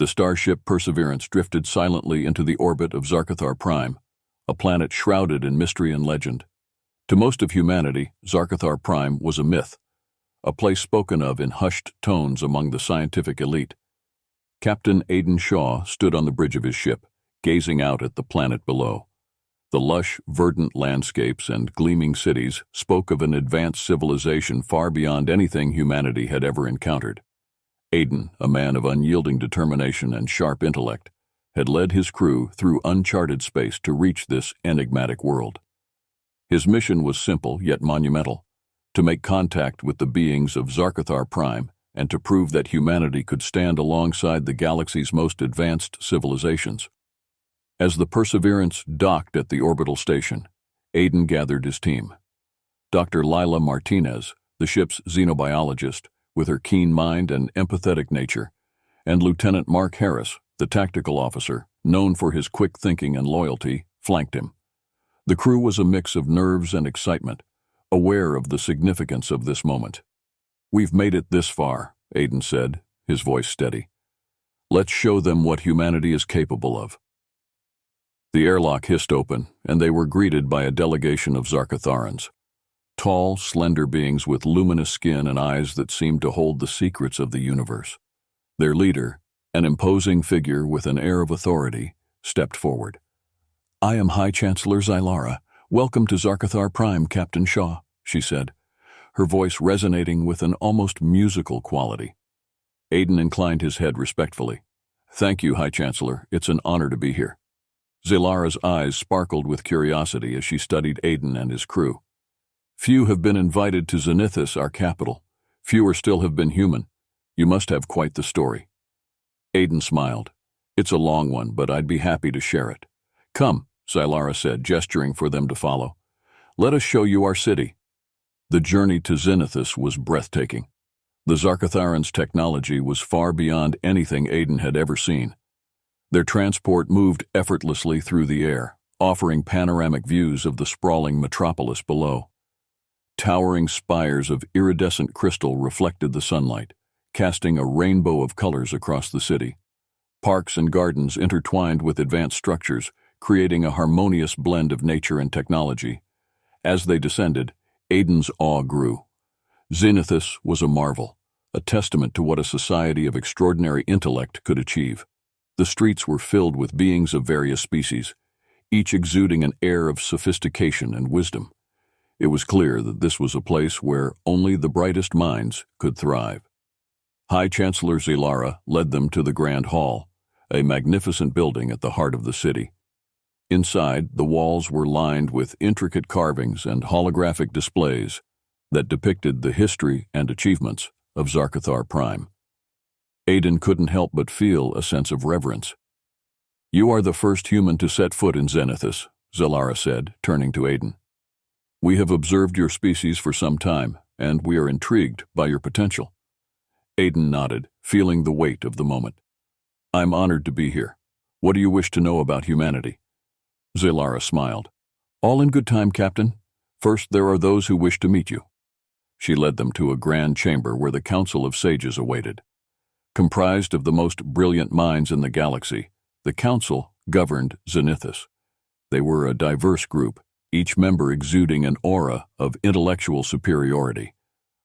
The starship Perseverance drifted silently into the orbit of Zarthar Prime, a planet shrouded in mystery and legend. To most of humanity, Zarthar Prime was a myth, a place spoken of in hushed tones among the scientific elite. Captain Aidan Shaw stood on the bridge of his ship, gazing out at the planet below. The lush, verdant landscapes and gleaming cities spoke of an advanced civilization far beyond anything humanity had ever encountered. Aidan, a man of unyielding determination and sharp intellect, had led his crew through uncharted space to reach this enigmatic world. His mission was simple yet monumental: to make contact with the beings of Zarthar Prime and to prove that humanity could stand alongside the galaxy's most advanced civilizations. As the Perseverance docked at the orbital station, Aidan gathered his team. Dr. Lila Martinez, the ship's xenobiologist, with her keen mind and empathetic nature, and Lieutenant Mark Harris, the tactical officer, known for his quick thinking and loyalty, flanked him. The crew was a mix of nerves and excitement, aware of the significance of this moment. "We've made it this far," Aidan said, his voice steady. "Let's show them what humanity is capable of." The airlock hissed open, and they were greeted by a delegation of Zarkatharans. Tall, slender beings with luminous skin and eyes that seemed to hold the secrets of the universe. Their leader, an imposing figure with an air of authority, stepped forward. "I am High Chancellor Zylara. Welcome to Zarthar Prime, Captain Shaw," she said, her voice resonating with an almost musical quality. Aidan inclined his head respectfully. "Thank you, High Chancellor. It's an honor to be here." Zylara's eyes sparkled with curiosity as she studied Aidan and his crew. "Few have been invited to Zenithus, our capital. Fewer still have been human. You must have quite the story." Aidan smiled. "It's a long one, but I'd be happy to share it." "Come," Zylara said, gesturing for them to follow. "Let us show you our city." The journey to Zenithus was breathtaking. The Zarkatharans' technology was far beyond anything Aidan had ever seen. Their transport moved effortlessly through the air, offering panoramic views of the sprawling metropolis below. Towering spires of iridescent crystal reflected the sunlight, casting a rainbow of colors across the city. Parks and gardens intertwined with advanced structures, creating a harmonious blend of nature and technology. As they descended, Aidan's awe grew. Zenithus was a marvel, a testament to what a society of extraordinary intellect could achieve. The streets were filled with beings of various species, each exuding an air of sophistication and wisdom. It was clear that this was a place where only the brightest minds could thrive. High Chancellor Zylara led them to the Grand Hall, a magnificent building at the heart of the city. Inside, the walls were lined with intricate carvings and holographic displays that depicted the history and achievements of Zarthar Prime. Aidan couldn't help but feel a sense of reverence. "You are the first human to set foot in Zenithus," Zylara said, turning to Aidan. "We have observed your species for some time, and we are intrigued by your potential." Aidan nodded, feeling the weight of the moment. "I'm honored to be here. What do you wish to know about humanity?" Zylara smiled. "All in good time, Captain. First, there are those who wish to meet you." She led them to a grand chamber where the Council of Sages awaited. Comprised of the most brilliant minds in the galaxy, the Council governed Zenithus. They were a diverse group, each member exuding an aura of intellectual superiority.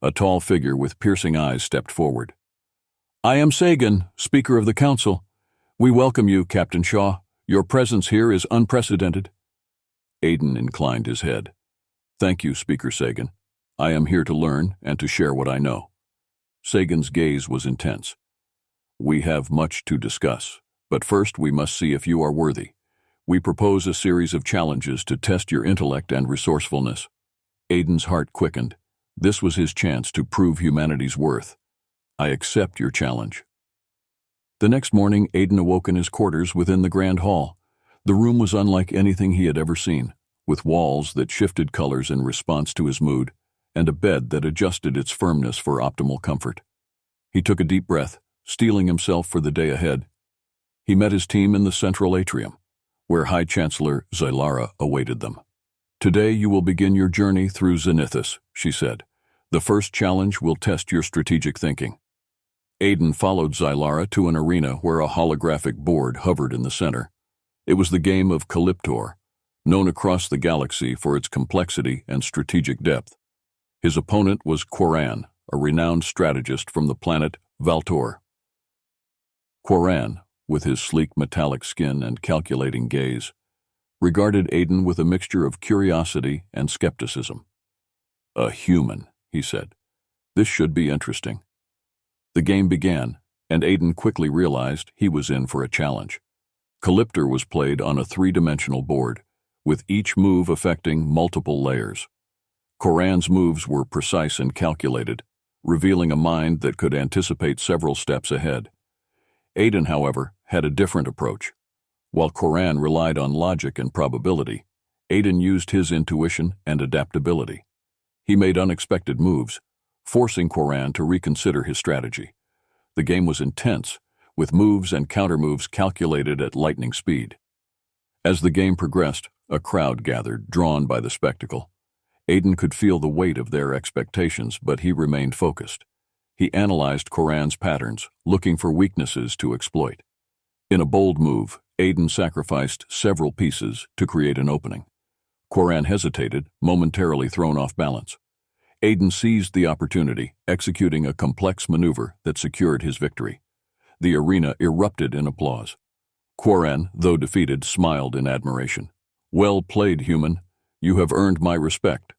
A tall figure with piercing eyes stepped forward. "I am Sagan, Speaker of the Council. We welcome you, Captain Shaw. Your presence here is unprecedented." Aidan inclined his head. "Thank you, Speaker Sagan. I am here to learn and to share what I know." Sagan's gaze was intense. "We have much to discuss, but first we must see if you are worthy. We propose a series of challenges to test your intellect and resourcefulness." Aidan's heart quickened. This was his chance to prove humanity's worth. "I accept your challenge." The next morning, Aidan awoke in his quarters within the Grand Hall. The room was unlike anything he had ever seen, with walls that shifted colors in response to his mood, and a bed that adjusted its firmness for optimal comfort. He took a deep breath, steeling himself for the day ahead. He met his team in the central atrium, where High Chancellor Zylara awaited them. "Today you will begin your journey through Zenithus," she said. "The first challenge will test your strategic thinking." Aiden followed Zylara to an arena where a holographic board hovered in the center. It was the game of Calyptor, known across the galaxy for its complexity and strategic depth. His opponent was Quoran, a renowned strategist from the planet Valtor. Quoran, with his sleek metallic skin and calculating gaze, regarded Aiden with a mixture of curiosity and skepticism. "A human," he said. "This should be interesting." The game began, and Aiden quickly realized he was in for a challenge. Calyptor was played on a three-dimensional board, with each move affecting multiple layers. Quoran's moves were precise and calculated, revealing a mind that could anticipate several steps ahead. Aiden, however, had a different approach. While Quoran relied on logic and probability, Aiden used his intuition and adaptability. He made unexpected moves, forcing Quoran to reconsider his strategy. The game was intense, with moves and countermoves calculated at lightning speed. As the game progressed, a crowd gathered, drawn by the spectacle. Aiden could feel the weight of their expectations, but he remained focused. He analyzed Quoran's patterns, looking for weaknesses to exploit. In a bold move, Aiden sacrificed several pieces to create an opening. Quoran hesitated, momentarily thrown off balance. Aiden seized the opportunity, executing a complex maneuver that secured his victory. The arena erupted in applause. Quoran, though defeated, smiled in admiration. "Well played, human. You have earned my respect."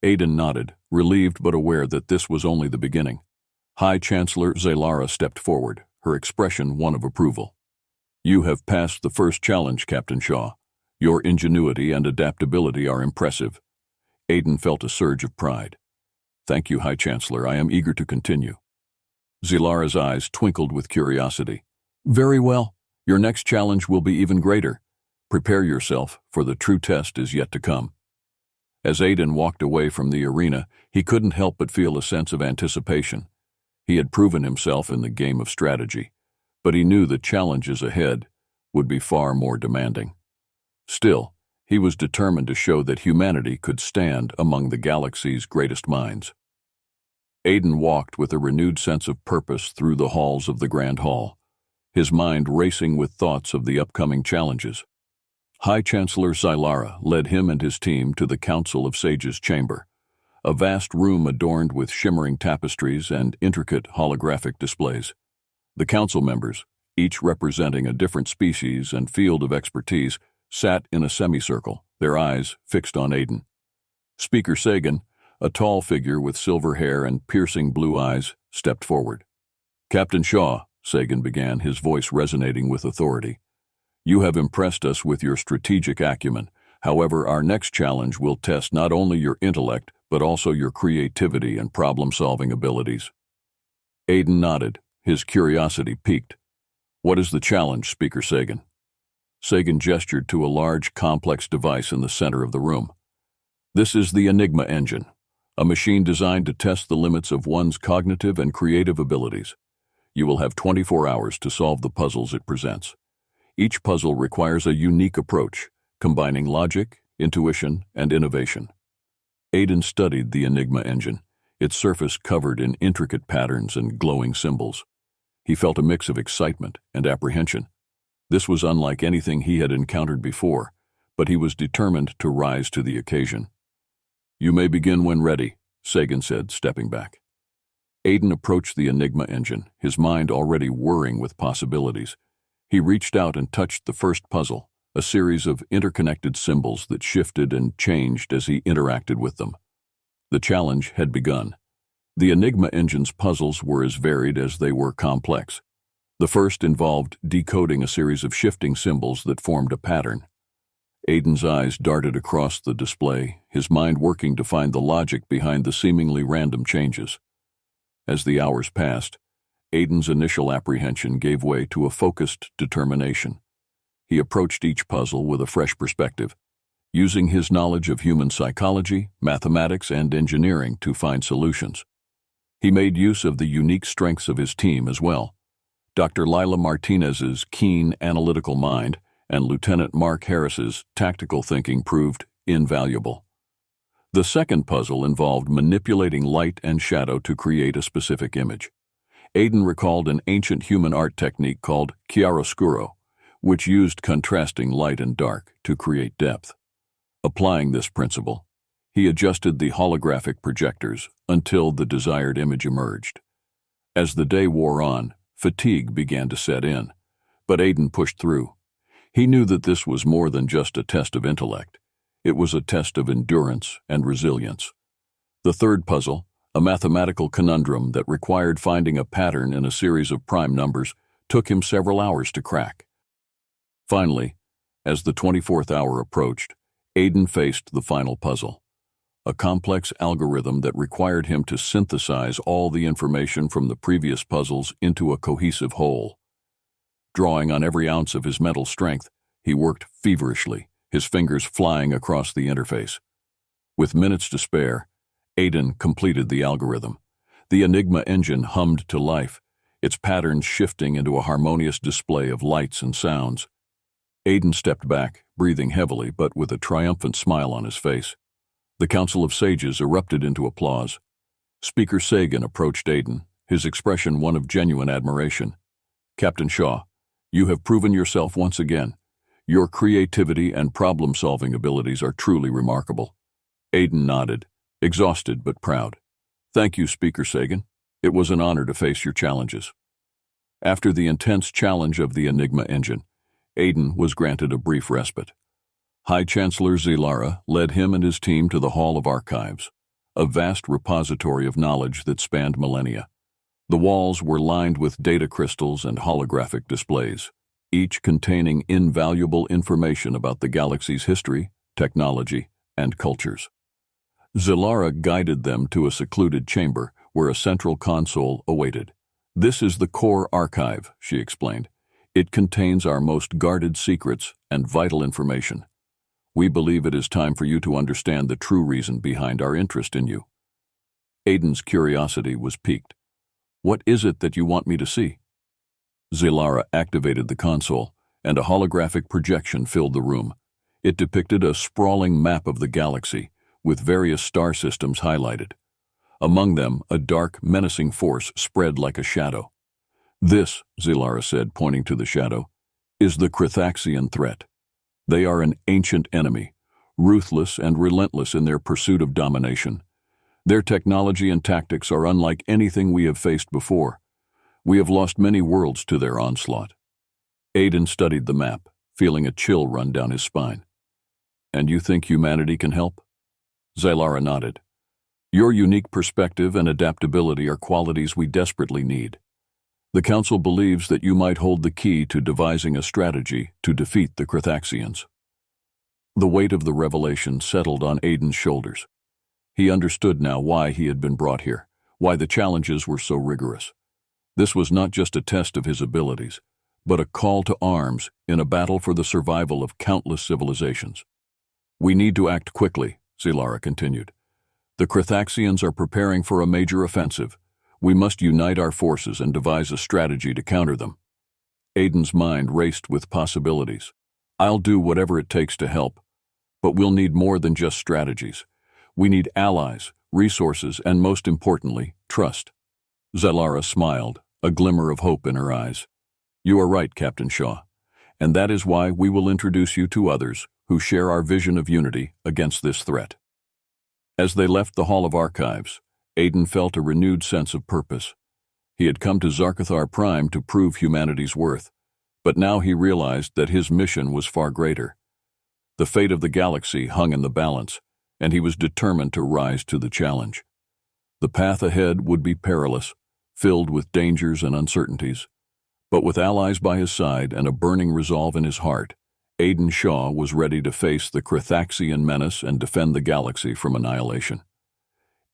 Aiden nodded, relieved but aware that this was only the beginning. High Chancellor Zylara stepped forward, her expression one of approval. "You have passed the first challenge, Captain Shaw. Your ingenuity and adaptability are impressive." Aiden felt a surge of pride. "Thank you, High Chancellor. I am eager to continue." Zylara's eyes twinkled with curiosity. "Very well. Your next challenge will be even greater. Prepare yourself, for the true test is yet to come." As Aiden walked away from the arena, he couldn't help but feel a sense of anticipation. He had proven himself in the game of strategy, but he knew the challenges ahead would be far more demanding. Still, he was determined to show that humanity could stand among the galaxy's greatest minds. Aiden walked with a renewed sense of purpose through the halls of the Grand Hall, his mind racing with thoughts of the upcoming challenges. High Chancellor Zylara led him and his team to the Council of Sages chamber, a vast room adorned with shimmering tapestries and intricate holographic displays. The council members, each representing a different species and field of expertise, sat in a semicircle, their eyes fixed on Aiden. Speaker Sagan, a tall figure with silver hair and piercing blue eyes, stepped forward. "Captain Shaw," Sagan began, his voice resonating with authority, "you have impressed us with your strategic acumen. However, our next challenge will test not only your intellect, but also your creativity and problem-solving abilities." Aiden nodded, his curiosity piqued. "What is the challenge, Speaker Sagan?" Sagan gestured to a large, complex device in the center of the room. "This is the Enigma engine, a machine designed to test the limits of one's cognitive and creative abilities. You will have 24 hours to solve the puzzles it presents. Each puzzle requires a unique approach, combining logic, intuition, and innovation." Aiden studied the Enigma engine, its surface covered in intricate patterns and glowing symbols. He felt a mix of excitement and apprehension. This was unlike anything he had encountered before, but he was determined to rise to the occasion. "You may begin when ready," Sagan said, stepping back. Aiden approached the Enigma engine, his mind already whirring with possibilities. He reached out and touched the first puzzle, a series of interconnected symbols that shifted and changed as he interacted with them. The challenge had begun. The Enigma engine's puzzles were as varied as they were complex. The first involved decoding a series of shifting symbols that formed a pattern. Aiden's eyes darted across the display, his mind working to find the logic behind the seemingly random changes. As the hours passed, Aiden's initial apprehension gave way to a focused determination. He approached each puzzle with a fresh perspective, using his knowledge of human psychology, mathematics, and engineering to find solutions. He made use of the unique strengths of his team as well. Dr. Lila Martinez's keen analytical mind and Lieutenant Mark Harris's tactical thinking proved invaluable. The second puzzle involved manipulating light and shadow to create a specific image. Aiden recalled an ancient human art technique called chiaroscuro, which used contrasting light and dark to create depth. Applying this principle, he adjusted the holographic projectors until the desired image emerged. As the day wore on, fatigue began to set in, but Aiden pushed through. He knew that this was more than just a test of intellect. It was a test of endurance and resilience. The third puzzle, a mathematical conundrum that required finding a pattern in a series of prime numbers, took him several hours to crack. Finally, as the 24th hour approached, Aiden faced the final puzzle, a complex algorithm that required him to synthesize all the information from the previous puzzles into a cohesive whole. Drawing on every ounce of his mental strength, he worked feverishly, his fingers flying across the interface. With minutes to spare, Aiden completed the algorithm. The Enigma engine hummed to life, its patterns shifting into a harmonious display of lights and sounds. Aiden stepped back, breathing heavily but with a triumphant smile on his face. The Council of Sages erupted into applause. Speaker Sagan approached Aiden, his expression one of genuine admiration. "Captain Shaw, you have proven yourself once again. Your creativity and problem-solving abilities are truly remarkable." Aiden nodded, exhausted but proud. "Thank you, Speaker Sagan. It was an honor to face your challenges." After the intense challenge of the Enigma engine, Aiden was granted a brief respite. High Chancellor Zilara led him and his team to the Hall of Archives, a vast repository of knowledge that spanned millennia. The walls were lined with data crystals and holographic displays, each containing invaluable information about the galaxy's history, technology, and cultures. Zilara guided them to a secluded chamber where a central console awaited. "This is the core archive," she explained. "It contains our most guarded secrets and vital information. We believe it is time for you to understand the true reason behind our interest in you." Aiden's curiosity was piqued. "What is it that you want me to see?" Zilara activated the console, and a holographic projection filled the room. It depicted a sprawling map of the galaxy, with various star systems highlighted. Among them, a dark, menacing force spread like a shadow. "This," Zilara said, pointing to the shadow, "is the Crethaxian threat. They are an ancient enemy, ruthless and relentless in their pursuit of domination. Their technology and tactics are unlike anything we have faced before. We have lost many worlds to their onslaught." Aiden studied the map, feeling a chill run down his spine. "And you think humanity can help?" Zilara nodded. "Your unique perspective and adaptability are qualities we desperately need. The Council believes that you might hold the key to devising a strategy to defeat the Crethaxians." The weight of the revelation settled on Aiden's shoulders. He understood now why he had been brought here, why the challenges were so rigorous. This was not just a test of his abilities, but a call to arms in a battle for the survival of countless civilizations. "We need to act quickly," Zilara continued. "The Crethaxians are preparing for a major offensive. We must unite our forces and devise a strategy to counter them." Aiden's mind raced with possibilities. "I'll do whatever it takes to help, but we'll need more than just strategies. We need allies, resources, and most importantly, trust." Zilara smiled, a glimmer of hope in her eyes. "You are right, Captain Shaw, and that is why we will introduce you to others who share our vision of unity against this threat." As they left the Hall of Archives, Aiden felt a renewed sense of purpose. He had come to Zarthar Prime to prove humanity's worth, but now he realized that his mission was far greater. The fate of the galaxy hung in the balance, and he was determined to rise to the challenge. The path ahead would be perilous, filled with dangers and uncertainties, but with allies by his side and a burning resolve in his heart, Aiden Shaw was ready to face the Crethaxian menace and defend the galaxy from annihilation.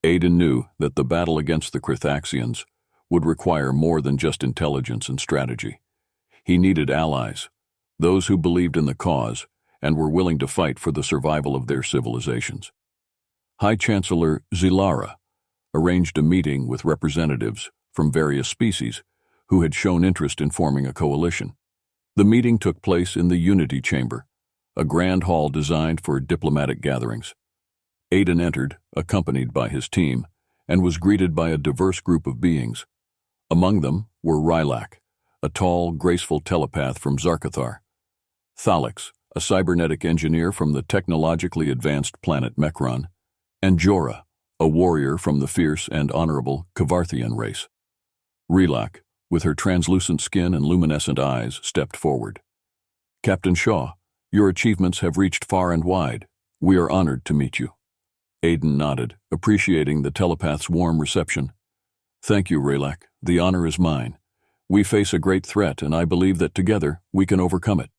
Aiden knew that the battle against the Crethaxians would require more than just intelligence and strategy. He needed allies, those who believed in the cause and were willing to fight for the survival of their civilizations. High Chancellor Zilara arranged a meeting with representatives from various species who had shown interest in forming a coalition. The meeting took place in the Unity Chamber, a grand hall designed for diplomatic gatherings. Aiden entered, accompanied by his team, and was greeted by a diverse group of beings. Among them were Rylak, a tall, graceful telepath from Zarthar; Thalix, a cybernetic engineer from the technologically advanced planet Mekron; and Jorah, a warrior from the fierce and honorable Kavarthian race. Rylak, with her translucent skin and luminescent eyes, stepped forward. "Captain Shaw, your achievements have reached far and wide. We are honored to meet you." Aiden nodded, appreciating the telepath's warm reception. "Thank you, Rylak. The honor is mine. We face a great threat, and I believe that together we can overcome it."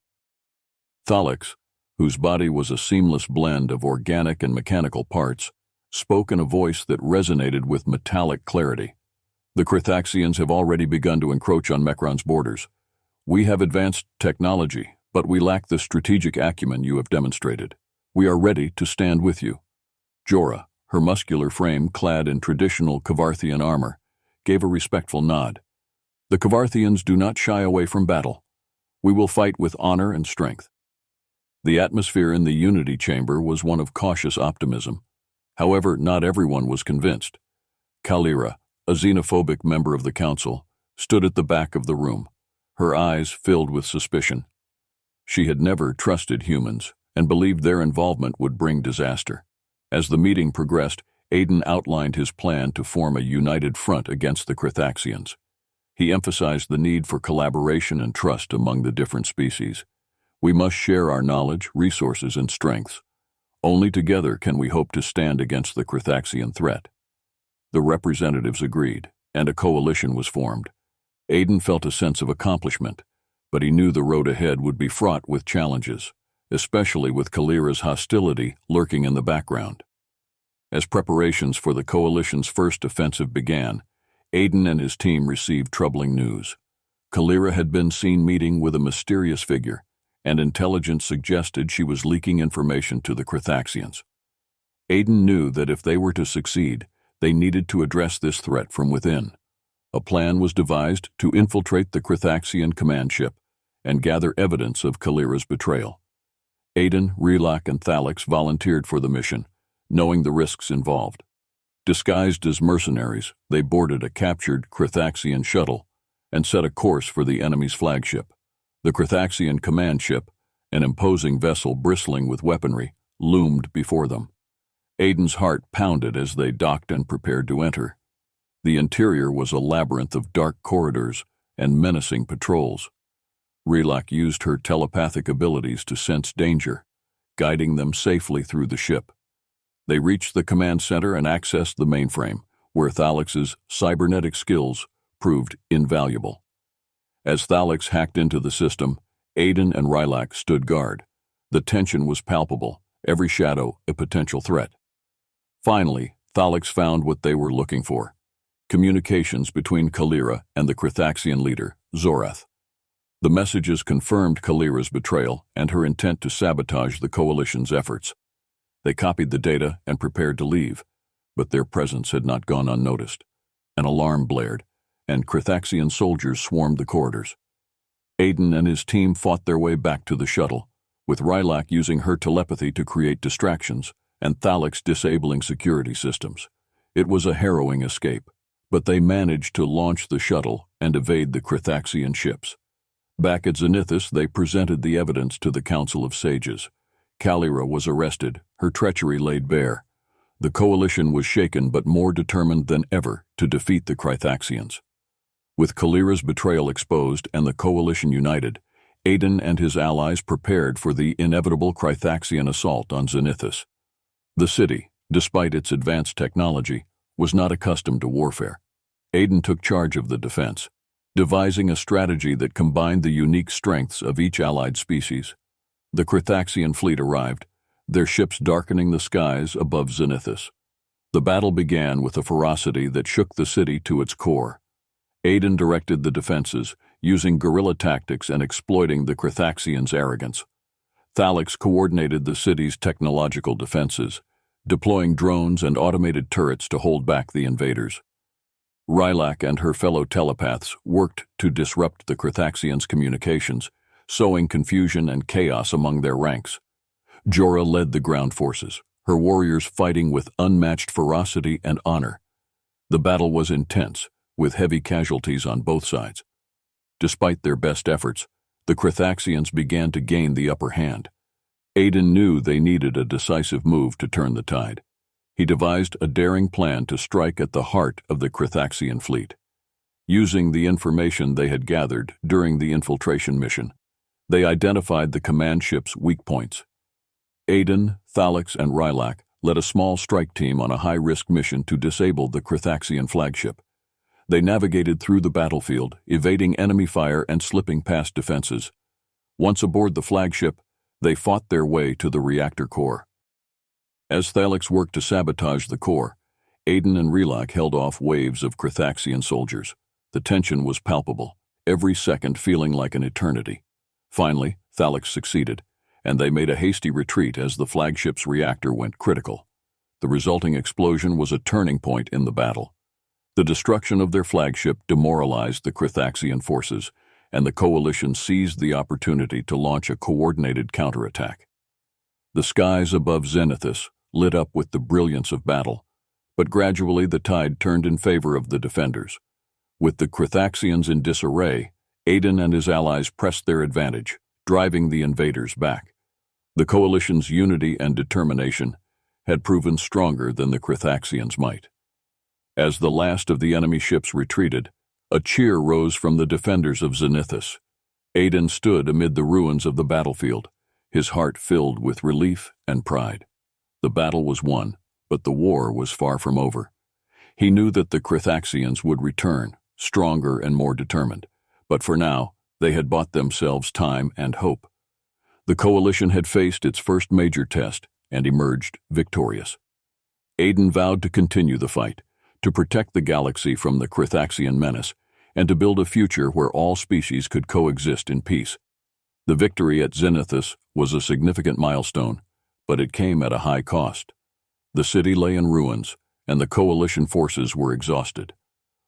Thalix, whose body was a seamless blend of organic and mechanical parts, spoke in a voice that resonated with metallic clarity. "The Krithaxians have already begun to encroach on Mekron's borders. We have advanced technology, but we lack the strategic acumen you have demonstrated. We are ready to stand with you." Jorah, her muscular frame clad in traditional Kavarthian armor, gave a respectful nod. "The Kavarthians do not shy away from battle. We will fight with honor and strength." The atmosphere in the Unity Chamber was one of cautious optimism. However, not everyone was convinced. Kalira, a xenophobic member of the council, stood at the back of the room, her eyes filled with suspicion. She had never trusted humans and believed their involvement would bring disaster. As the meeting progressed, Aiden outlined his plan to form a united front against the Krithaxians. He emphasized the need for collaboration and trust among the different species. "We must share our knowledge, resources, and strengths. Only together can we hope to stand against the Krithaxian threat." The representatives agreed, and a coalition was formed. Aiden felt a sense of accomplishment, but he knew the road ahead would be fraught with challenges, especially with Kalira's hostility lurking in the background. As preparations for the coalition's first offensive began, Aiden and his team received troubling news. Kalira had been seen meeting with a mysterious figure, and intelligence suggested she was leaking information to the Krithaxians. Aiden knew that if they were to succeed, they needed to address this threat from within. A plan was devised to infiltrate the Krithaxian command ship and gather evidence of Kalira's betrayal. Aiden, Rylak, and Thalix volunteered for the mission, knowing the risks involved. Disguised as mercenaries, they boarded a captured Krithaxian shuttle and set a course for the enemy's flagship. The Krithaxian command ship, an imposing vessel bristling with weaponry, loomed before them. Aiden's heart pounded as they docked and prepared to enter. The interior was a labyrinth of dark corridors and menacing patrols. Rylak used her telepathic abilities to sense danger, guiding them safely through the ship. They reached the command center and accessed the mainframe, where Thalix's cybernetic skills proved invaluable. As Thalix hacked into the system, Aiden and Rylak stood guard. The tension was palpable, every shadow a potential threat. Finally, Thalix found what they were looking for: communications between Kalira and the Krithaxian leader, Zorath. The messages confirmed Kalira's betrayal and her intent to sabotage the coalition's efforts. They copied the data and prepared to leave, but their presence had not gone unnoticed. An alarm blared, and Krithaxian soldiers swarmed the corridors. Aiden and his team fought their way back to the shuttle, with Rylak using her telepathy to create distractions and Thalix disabling security systems. It was a harrowing escape, but they managed to launch the shuttle and evade the Krithaxian ships. Back at Zenithus, they presented the evidence to the Council of Sages. Kalira was arrested, her treachery laid bare. The coalition was shaken but more determined than ever to defeat the Krithaxians. With Kalira's betrayal exposed and the coalition united, Aiden and his allies prepared for the inevitable Krithaxian assault on Zenithus. The city, despite its advanced technology, was not accustomed to warfare. Aiden took charge of the defense, devising a strategy that combined the unique strengths of each allied species. The Krithaxian fleet arrived, their ships darkening the skies above Zenithus. The battle began with a ferocity that shook the city to its core. Aiden directed the defenses, using guerrilla tactics and exploiting the Krithaxians' arrogance. Thalix coordinated the city's technological defenses, deploying drones and automated turrets to hold back the invaders. Rylak and her fellow telepaths worked to disrupt the Krithaxians' communications, sowing confusion and chaos among their ranks. Jorah led the ground forces, her warriors fighting with unmatched ferocity and honor. The battle was intense, with heavy casualties on both sides. Despite their best efforts, the Crithaxians began to gain the upper hand. Aiden knew they needed a decisive move to turn the tide. He devised a daring plan to strike at the heart of the Crithaxian fleet. Using the information they had gathered during the infiltration mission, they identified the command ship's weak points. Aiden, Thalix, and Rylak led a small strike team on a high-risk mission to disable the Crithaxian flagship. They navigated through the battlefield, evading enemy fire and slipping past defenses. Once aboard the flagship, they fought their way to the reactor core. As Thalix worked to sabotage the core, Aiden and Rylak held off waves of Crithaxian soldiers. The tension was palpable, every second feeling like an eternity. Finally, Thalix succeeded, and they made a hasty retreat as the flagship's reactor went critical. The resulting explosion was a turning point in the battle. The destruction of their flagship demoralized the Crithaxian forces, and the coalition seized the opportunity to launch a coordinated counterattack. The skies above Zenithus lit up with the brilliance of battle, but gradually the tide turned in favor of the defenders. With the Crithaxians in disarray, Aiden and his allies pressed their advantage, driving the invaders back. The coalition's unity and determination had proven stronger than the Crithaxians' might. As the last of the enemy ships retreated, a cheer rose from the defenders of Zenithus. Aiden stood amid the ruins of the battlefield, his heart filled with relief and pride. The battle was won, but the war was far from over. He knew that the Crithaxians would return, stronger and more determined, but for now, they had bought themselves time and hope. The coalition had faced its first major test and emerged victorious. Aiden vowed to continue the fight, to protect the galaxy from the Crithaxian menace, and to build a future where all species could coexist in peace. The victory at Zenithus was a significant milestone, but it came at a high cost. The city lay in ruins, and the coalition forces were exhausted.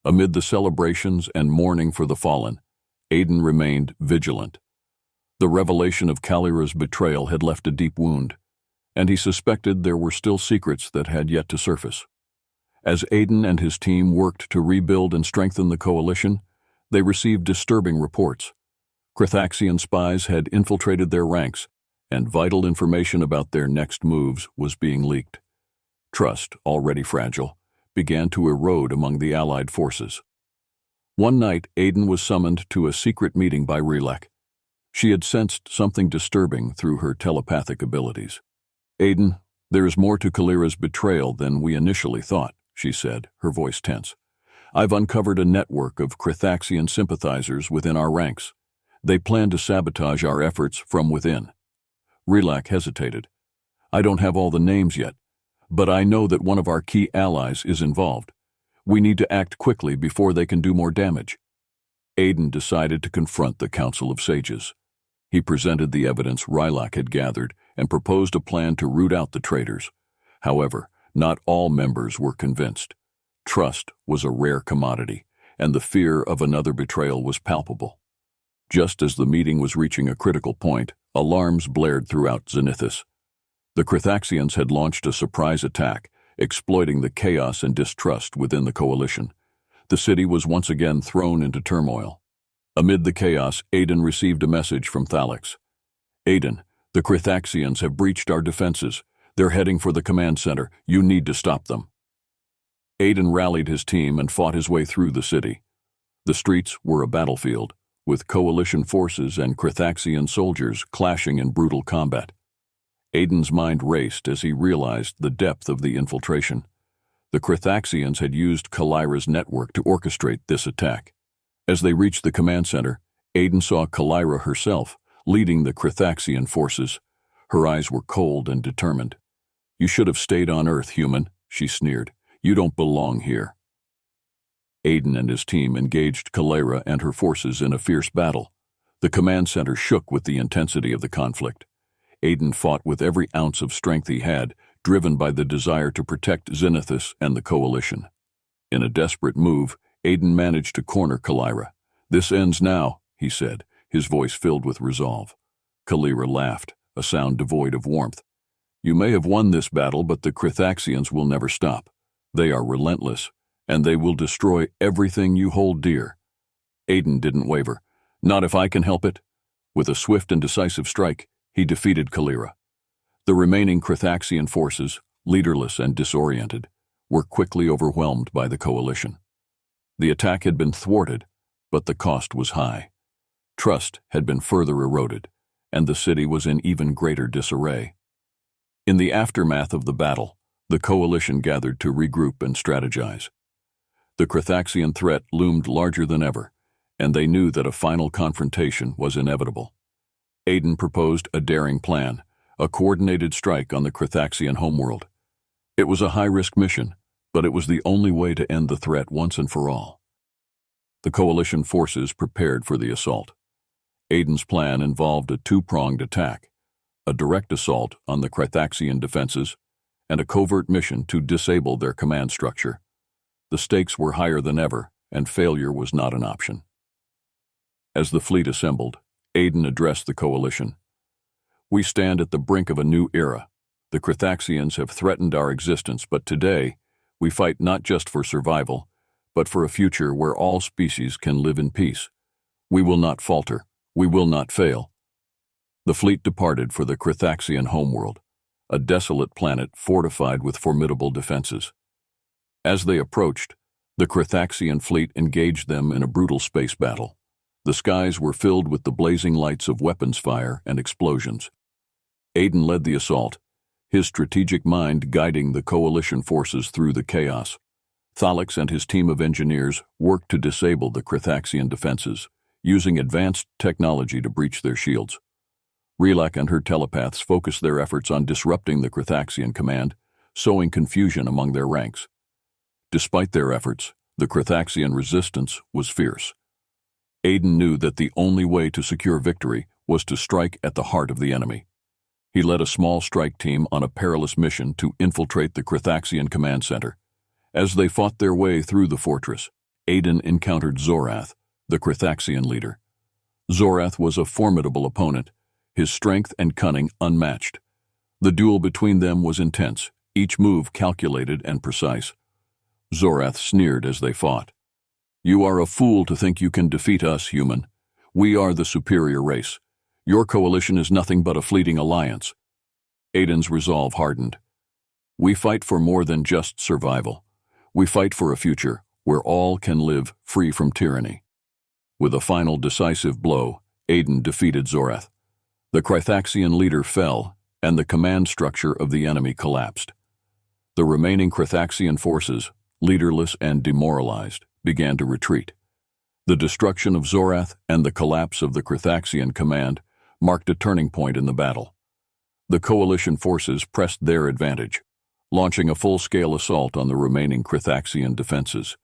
Amid the celebrations and mourning for the fallen, Aiden remained vigilant. The revelation of Kalira's betrayal had left a deep wound, and he suspected there were still secrets that had yet to surface. As Aiden and his team worked to rebuild and strengthen the coalition, they received disturbing reports. Crithaxian spies had infiltrated their ranks, and vital information about their next moves was being leaked. Trust, already fragile, began to erode among the Allied forces. One night, Aiden was summoned to a secret meeting by Rylak. She had sensed something disturbing through her telepathic abilities. "Aiden, there is more to Kalira's betrayal than we initially thought," she said, her voice tense. "I've uncovered a network of Crithaxian sympathizers within our ranks. They plan to sabotage our efforts from within." Rylak hesitated. "I don't have all the names yet, but I know that one of our key allies is involved. We need to act quickly before they can do more damage." Aiden decided to confront the Council of Sages. He presented the evidence Rylak had gathered and proposed a plan to root out the traitors. However, not all members were convinced. Trust was a rare commodity, and the fear of another betrayal was palpable. Just as the meeting was reaching a critical point, alarms blared throughout Zenithus. The Crithaxians had launched a surprise attack, exploiting the chaos and distrust within the coalition. The city was once again thrown into turmoil. Amid the chaos, Aiden received a message from Thalix. "Aiden, the Crithaxians have breached our defenses. They're heading for the command center. You need to stop them." Aiden rallied his team and fought his way through the city. The streets were a battlefield, with coalition forces and Crithaxian soldiers clashing in brutal combat. Aiden's mind raced as he realized the depth of the infiltration. The Crithaxians had used Kalira's network to orchestrate this attack. As they reached the command center, Aiden saw Kalira herself, leading the Crithaxian forces. Her eyes were cold and determined. "You should have stayed on Earth, human," she sneered. "You don't belong here." Aiden and his team engaged Kalira and her forces in a fierce battle. The command center shook with the intensity of the conflict. Aiden fought with every ounce of strength he had, driven by the desire to protect Zenithus and the coalition. In a desperate move, Aiden managed to corner Kalira. "This ends now," he said, his voice filled with resolve. Kalira laughed, a sound devoid of warmth. "You may have won this battle, but the Crithaxians will never stop. They are relentless, and they will destroy everything you hold dear. Aiden didn't waver. Not if I can help it. With a swift and decisive strike, he defeated Kalira. The remaining Krithaxian forces, leaderless and disoriented, were quickly overwhelmed by the coalition. The attack had been thwarted, but the cost was high. Trust had been further eroded, and the city was in even greater disarray. In the aftermath of the battle, the coalition gathered to regroup and strategize. The Krithaxian threat loomed larger than ever, and they knew that a final confrontation was inevitable. Aiden proposed a daring plan, a coordinated strike on the Krithaxian homeworld. It was a high-risk mission, but it was the only way to end the threat once and for all. The coalition forces prepared for the assault. Aiden's plan involved a two-pronged attack, a direct assault on the Krithaxian defenses, and a covert mission to disable their command structure. The stakes were higher than ever, and failure was not an option. As the fleet assembled, Aiden addressed the coalition. "We stand at the brink of a new era. The Krithaxians have threatened our existence, but today, we fight not just for survival, but for a future where all species can live in peace. We will not falter. We will not fail." The fleet departed for the Krithaxian homeworld, a desolate planet fortified with formidable defenses. As they approached, the Krithaxian fleet engaged them in a brutal space battle. The skies were filled with the blazing lights of weapons fire and explosions. Aiden led the assault, his strategic mind guiding the coalition forces through the chaos. Thalix and his team of engineers worked to disable the Krithaxian defenses, using advanced technology to breach their shields. Relak and her telepaths focused their efforts on disrupting the Krithaxian command, sowing confusion among their ranks. Despite their efforts, the Krithaxian resistance was fierce. Aiden knew that the only way to secure victory was to strike at the heart of the enemy. He led a small strike team on a perilous mission to infiltrate the Krithaxian command center. As they fought their way through the fortress, Aiden encountered Zorath, the Krithaxian leader. Zorath was a formidable opponent, his strength and cunning unmatched. The duel between them was intense, each move calculated and precise. Zorath sneered as they fought. "You are a fool to think you can defeat us, human. We are the superior race. Your coalition is nothing but a fleeting alliance." Aiden's resolve hardened. "We fight for more than just survival. We fight for a future where all can live free from tyranny." With a final decisive blow, Aiden defeated Zorath. The Krithaxian leader fell, and the command structure of the enemy collapsed. The remaining Krithaxian forces, leaderless and demoralized, began to retreat. The destruction of Zorath and the collapse of the Krithaxian command marked a turning point in the battle. The coalition forces pressed their advantage, launching a full-scale assault on the remaining Krithaxian defenses.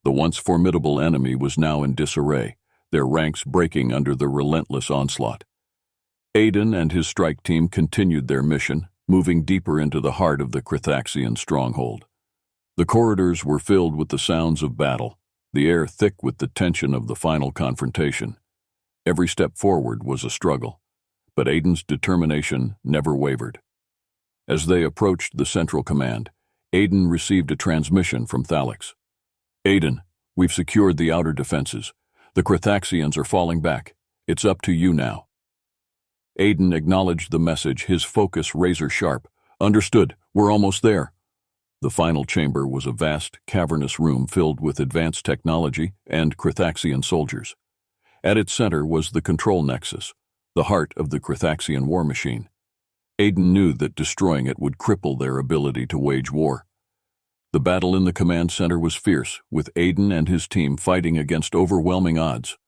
The once formidable enemy was now in disarray, their ranks breaking under the relentless onslaught. Aiden and his strike team continued their mission, moving deeper into the heart of the Krithaxian stronghold. The corridors were filled with the sounds of battle, the air thick with the tension of the final confrontation. Every step forward was a struggle, but Aiden's determination never wavered. As they approached the central command, Aiden received a transmission from Thalix. "Aiden, we've secured the outer defenses. The Krithaxians are falling back. It's up to you now." Aiden acknowledged the message, his focus razor-sharp. "Understood. We're almost there." The final chamber was a vast, cavernous room filled with advanced technology and Krithaxian soldiers. At its center was the control nexus, the heart of the Krithaxian war machine. Aiden knew that destroying it would cripple their ability to wage war. The battle in the command center was fierce, with Aiden and his team fighting against overwhelming odds.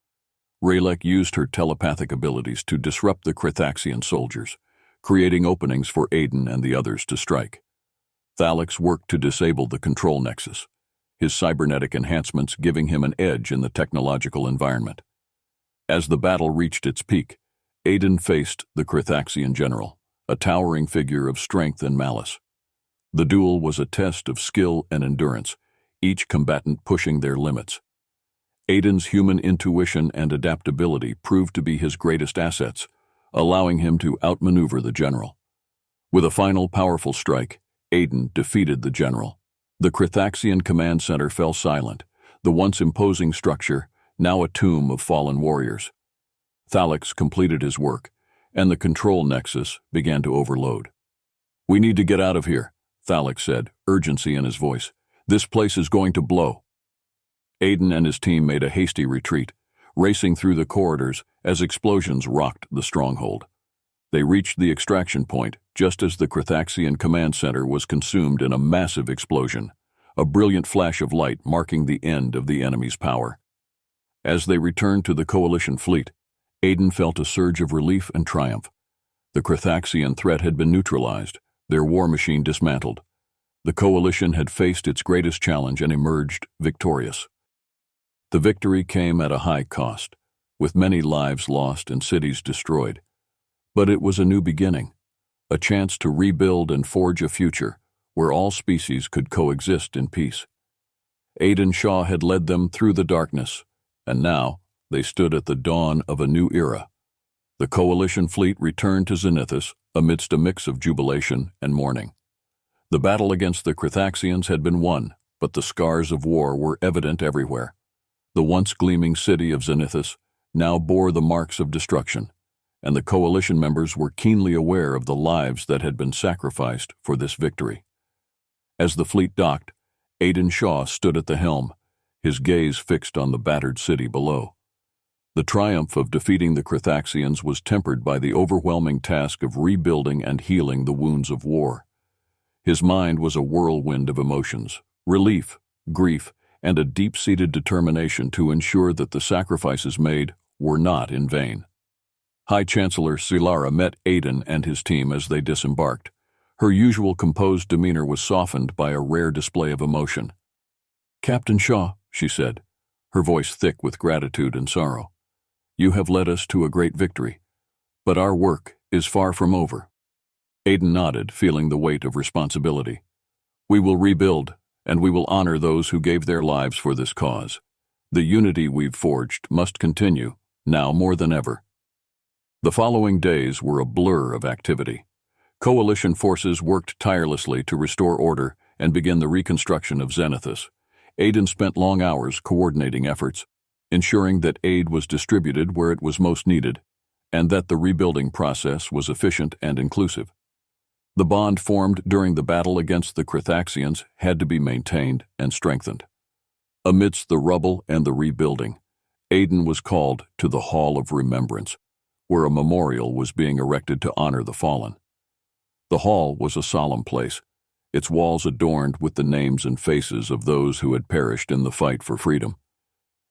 Relak used her telepathic abilities to disrupt the Krithaxian soldiers, creating openings for Aiden and the others to strike. Thalix worked to disable the control nexus, his cybernetic enhancements giving him an edge in the technological environment. As the battle reached its peak, Aiden faced the Krithaxian general, a towering figure of strength and malice. The duel was a test of skill and endurance, each combatant pushing their limits. Aiden's human intuition and adaptability proved to be his greatest assets, allowing him to outmaneuver the general. With a final powerful strike, Aiden defeated the general. The Crithaxian command center fell silent, the once imposing structure, now a tomb of fallen warriors. Thalix completed his work, and the control nexus began to overload. "We need to get out of here," Thalix said, urgency in his voice. "This place is going to blow." Aiden and his team made a hasty retreat, racing through the corridors as explosions rocked the stronghold. They reached the extraction point just as the Crithaxian command center was consumed in a massive explosion, a brilliant flash of light marking the end of the enemy's power. As they returned to the Coalition fleet, Aiden felt a surge of relief and triumph. The Crithaxian threat had been neutralized, their war machine dismantled. The Coalition had faced its greatest challenge and emerged victorious. The victory came at a high cost, with many lives lost and cities destroyed. But it was a new beginning, a chance to rebuild and forge a future where all species could coexist in peace. Aiden Shaw had led them through the darkness, and now they stood at the dawn of a new era. The Coalition fleet returned to Zenithus amidst a mix of jubilation and mourning. The battle against the Crithaxians had been won, but the scars of war were evident everywhere. The once gleaming city of Zenithus now bore the marks of destruction, and the Coalition members were keenly aware of the lives that had been sacrificed for this victory. As the fleet docked, Aiden Shaw stood at the helm, his gaze fixed on the battered city below. The triumph of defeating the Crithaxians was tempered by the overwhelming task of rebuilding and healing the wounds of war. His mind was a whirlwind of emotions, relief, grief, and a deep-seated determination to ensure that the sacrifices made were not in vain. High Chancellor Silara met Aiden and his team as they disembarked. Her usual composed demeanor was softened by a rare display of emotion. "Captain Shaw," she said, her voice thick with gratitude and sorrow, "you have led us to a great victory, but our work is far from over." Aiden nodded, feeling the weight of responsibility. "We will rebuild, and we will honor those who gave their lives for this cause. The unity we've forged must continue, now more than ever." The following days were a blur of activity. Coalition forces worked tirelessly to restore order and begin the reconstruction of Zenithus. Aiden spent long hours coordinating efforts, ensuring that aid was distributed where it was most needed, and that the rebuilding process was efficient and inclusive. The bond formed during the battle against the Crithaxians had to be maintained and strengthened. Amidst the rubble and the rebuilding, Aiden was called to the Hall of Remembrance, where a memorial was being erected to honor the fallen. The hall was a solemn place, its walls adorned with the names and faces of those who had perished in the fight for freedom.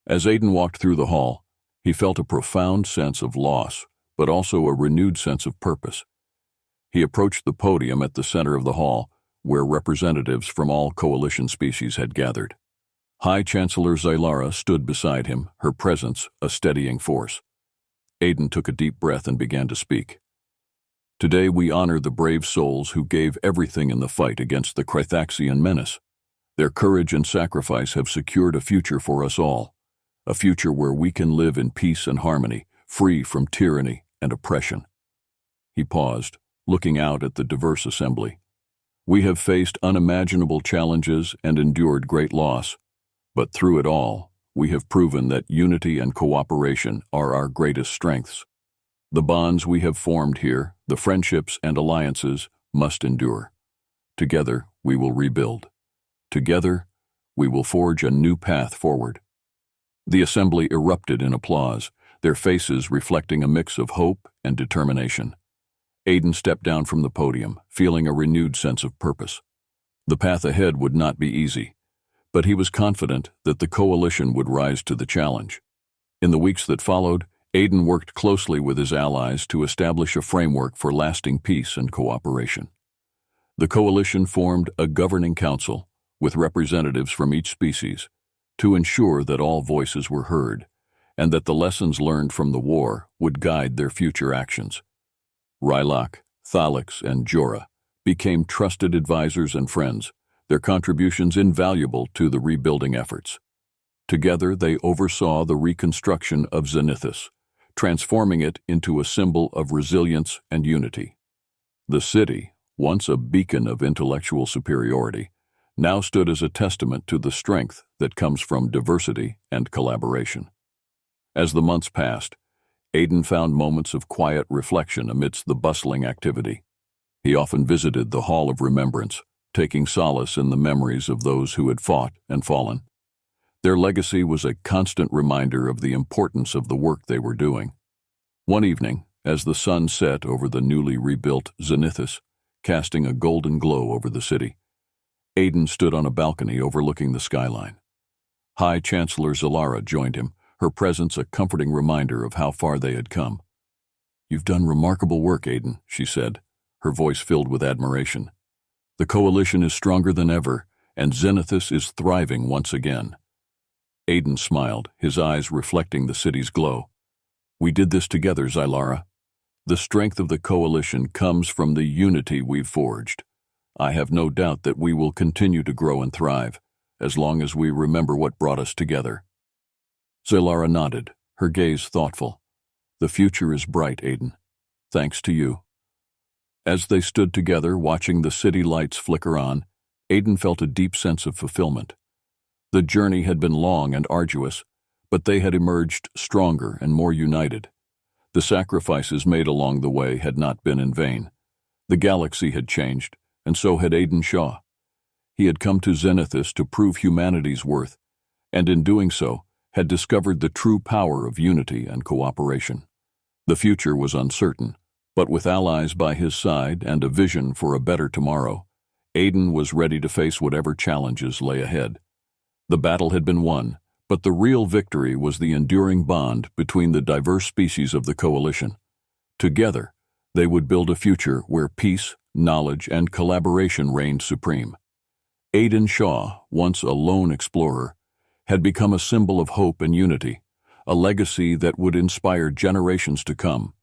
As Aiden walked through the hall, he felt a profound sense of loss, but also a renewed sense of purpose. He approached the podium at the center of the hall, where representatives from all Coalition species had gathered. High Chancellor Zylara stood beside him, her presence a steadying force. Aiden took a deep breath and began to speak. "Today we honor the brave souls who gave everything in the fight against the Crithaxian menace. Their courage and sacrifice have secured a future for us all, a future where we can live in peace and harmony, free from tyranny and oppression." He paused, looking out at the diverse assembly. "We have faced unimaginable challenges and endured great loss, but through it all, we have proven that unity and cooperation are our greatest strengths. The bonds we have formed here, the friendships and alliances, must endure. Together, we will rebuild. Together, we will forge a new path forward." The assembly erupted in applause, their faces reflecting a mix of hope and determination. Aiden stepped down from the podium, feeling a renewed sense of purpose. The path ahead would not be easy, but he was confident that the Coalition would rise to the challenge. In the weeks that followed, Aiden worked closely with his allies to establish a framework for lasting peace and cooperation. The Coalition formed a governing council with representatives from each species to ensure that all voices were heard and that the lessons learned from the war would guide their future actions. Rylak, Thalix, and Jorah became trusted advisors and friends, their contributions invaluable to the rebuilding efforts. Together they oversaw the reconstruction of Zenithus, transforming it into a symbol of resilience and unity. The city, once a beacon of intellectual superiority, now stood as a testament to the strength that comes from diversity and collaboration. As the months passed, Aidan found moments of quiet reflection amidst the bustling activity. He often visited the Hall of Remembrance, taking solace in the memories of those who had fought and fallen. Their legacy was a constant reminder of the importance of the work they were doing. One evening, as the sun set over the newly rebuilt zenithus, casting a golden glow over the city, Aidan stood on a balcony overlooking the skyline. High Chancellor Zalara joined him, her presence a comforting reminder of how far they had come. "You've done remarkable work, Aidan," she said, her voice filled with admiration. "The coalition is stronger than ever, and Zenithus is thriving once again." Aidan smiled, his eyes reflecting the city's glow. "We did this together, Zylara. The strength of the coalition comes from the unity we've forged. I have no doubt that we will continue to grow and thrive, as long as we remember what brought us together." Zylara nodded, her gaze thoughtful. "The future is bright, Aidan. Thanks to you." As they stood together watching the city lights flicker on, Aidan felt a deep sense of fulfillment. The journey had been long and arduous, but they had emerged stronger and more united. The sacrifices made along the way had not been in vain. The galaxy had changed, and so had Aidan Shaw. He had come to Zenithus to prove humanity's worth, and in doing so, had discovered the true power of unity and cooperation. The future was uncertain, but with allies by his side and a vision for a better tomorrow, Aidan was ready to face whatever challenges lay ahead. The battle had been won, but the real victory was the enduring bond between the diverse species of the coalition. Together, they would build a future where peace, knowledge, and collaboration reigned supreme. Aidan Shaw, once a lone explorer, had become a symbol of hope and unity, a legacy that would inspire generations to come.